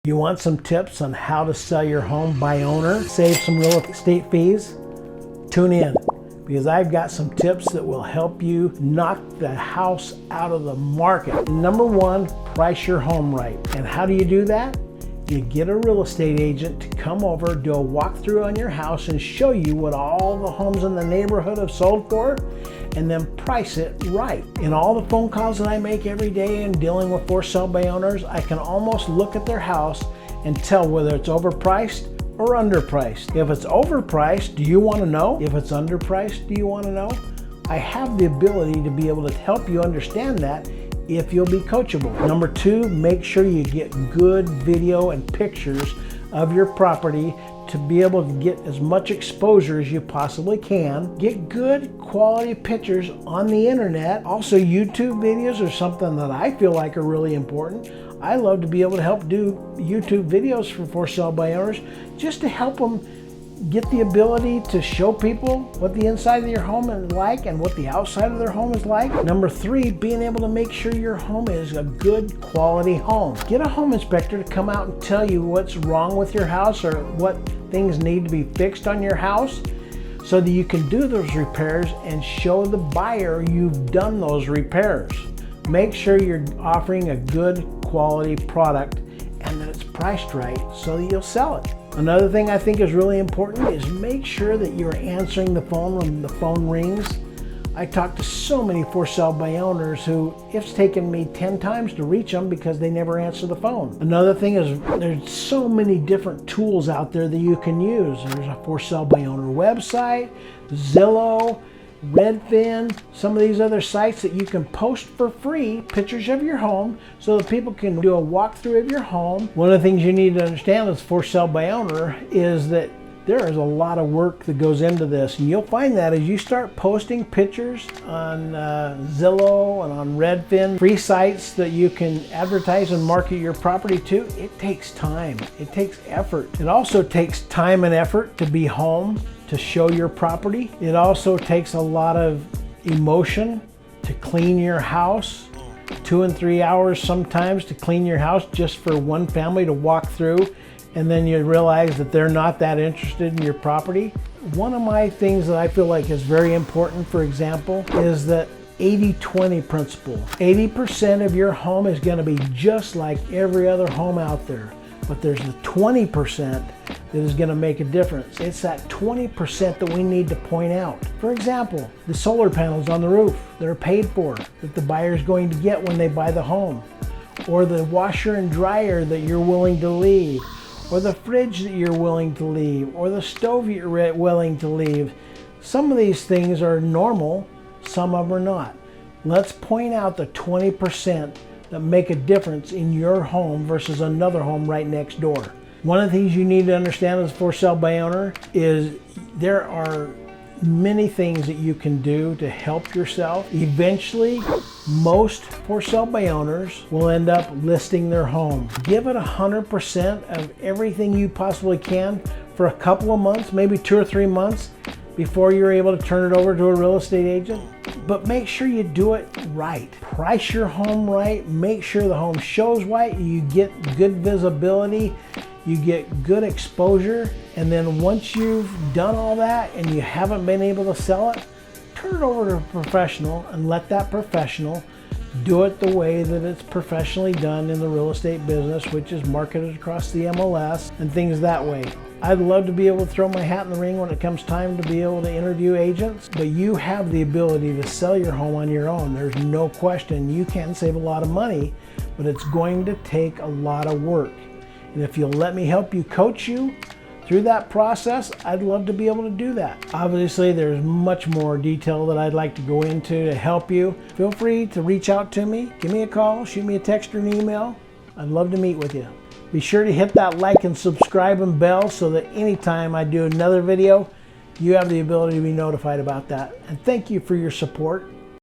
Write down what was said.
You want some tips on how to sell your home by owner, save some real estate fees? Tune in, because I've got some tips that will help you knock the house out of the market. Number one, price your home right. And how do you do that? You get a real estate agent to come over, do a walkthrough on your house and show you what all the homes in the neighborhood have sold for, and then price it right. In all the phone calls that I make every day and dealing with for sale by owners, I can almost look at their house and tell whether it's overpriced or underpriced. If it's overpriced, do you want to know? If it's underpriced, do you want to know? I have the ability to be able to help you understand that if you'll be coachable. Number two, make sure you get good video and pictures of your property to be able to get as much exposure as you possibly can. Get good quality pictures on the internet. Also, YouTube videos are something that I feel like are really important. I love to be able to help do YouTube videos for sale by owners, just to help them get the ability to show people what the inside of your home is like and what the outside of their home is like. Number three, being able to make sure your home is a good quality home. Get a home inspector to come out and tell you what's wrong with your house or what things need to be fixed on your house, so that you can do those repairs and show the buyer you've done those repairs. Make sure you're offering a good quality product and that it's priced right so that you'll sell it. Another thing I think is really important is make sure that you're answering the phone when the phone rings. I talk to so many for sale by owners who it's taken me 10 times to reach them because they never answer the phone. Another thing is there's so many different tools out there that you can use. There's a for sale by owner website, Zillow, Redfin, some of these other sites that you can post for free pictures of your home so that people can do a walkthrough of your home. One of the things you need to understand as for sale by owner is that there is a lot of work that goes into this, and you'll find that as you start posting pictures on Zillow and on Redfin, free sites that you can advertise and market your property to. It takes time, it takes effort. It also takes time and effort to be home, to show your property. It also takes a lot of emotion to clean your house, 2 and 3 hours sometimes to clean your house just for one family to walk through, and then you realize that they're not that interested in your property. One of my things that I feel like is very important, for example, is that 80-20 principle. 80% of your home is going to be just like every other home out there, but there's the 20% that is going to make a difference. It's that 20% that we need to point out. For example, the solar panels on the roof that are paid for, that the buyer is going to get when they buy the home, or the washer and dryer that you're willing to leave, or the fridge that you're willing to leave, or the stove you're willing to leave. Some of these things are normal, some of them are not. Let's point out the 20% that make a difference in your home versus another home right next door. One of the things you need to understand as a for sale by owner is there are many things that you can do to help yourself. Eventually, most for sale by owners will end up listing their home. Give it 100% of everything you possibly can for a couple of months, maybe 2 or 3 months, before you're able to turn it over to a real estate agent. But make sure you do it right. Price your home right. Make sure the home shows right. You get good visibility. You get good exposure. And then once you've done all that and you haven't been able to sell it, turn it over to a professional and let that professional do it the way that it's professionally done in the real estate business, which is marketed across the MLS and things that way. I'd love to be able to throw my hat in the ring when it comes time to be able to interview agents, but you have the ability to sell your home on your own. There's no question. You can save a lot of money, but it's going to take a lot of work. And if you'll let me help you, coach you through that process, I'd love to be able to do that. Obviously, there's much more detail that I'd like to go into to help you. Feel free to reach out to me. Give me a call, shoot me a text or an email. I'd love to meet with you. Be sure to hit that like and subscribe and bell so that anytime I do another video, you have the ability to be notified about that. And thank you for your support.